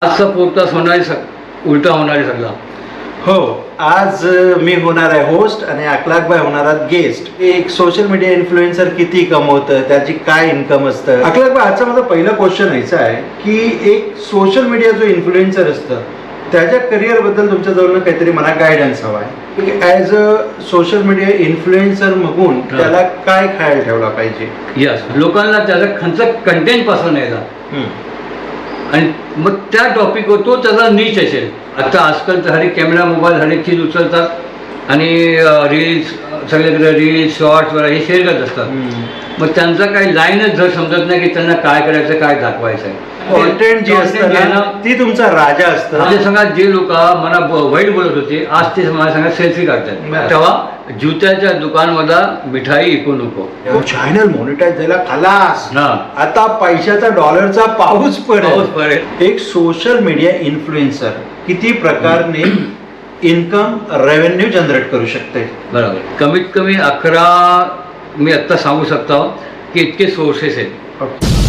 आजचा पोर्टास होणारी उलटा होणारी सगळा. हो, आज मी होणार आहे होस्ट आणि अखलाकबाई होणार आहेत गेस्ट. एक सोशल मीडिया इन्फ्लुएन्सर किती कमवतं, त्याची काय इन्कम असतं. अखलाकबाई, आजचा माझा पहिला क्वेश्चन यायचा आहे की एक सोशल मीडिया जो इन्फ्लुएन्सर असतं त्याच्या करिअर बद्दल तुमच्याजवळ काहीतरी मला गायडन्स हवा आहे. As a social media influencer बघून त्याला काय खायला ठेवला पाहिजे. यस, लोकांना त्याचा खंच कंटेंट पासून यायचा आणि मग त्या टॉपिकवर तो त्याचा नीच असेल. आता आजकाल तर हरे कॅमेरा मोबाईल हरेक चीज उचलतात आणि रील्स सगळीकडे रील्स शॉर्ट्स वगैरे हे शेअर करत असतात. मग त्यांचा काही लाईनच जर समजत नाही की त्यांना काय करायचं काय दाखवायचं आहे. कॉन्टेंट जी असतं ना ती तुमचा राजा असतं. माझ्या सांगा जे लोक मला वाईट बोलत होते आज ते माझ्या सांगा सेल्फी काढतात. तेव्हा जुत्याच्या दुकानमध्ये मिठाई इकू नको. चॅनल मॉनिटाईज झाला खलास. हा, आता पैशाचा डॉलरचा पाऊस पाऊस पडेल. पडेल. एक सोशल मीडिया इन्फ्लुएन्सर किती प्रकारने इन्कम रेव्हेन्यू जनरेट करू शकते. बरोबर. कमीत कमी 11 मी आत्ता सांगू शकतो की इतके सोर्सेस आहेत.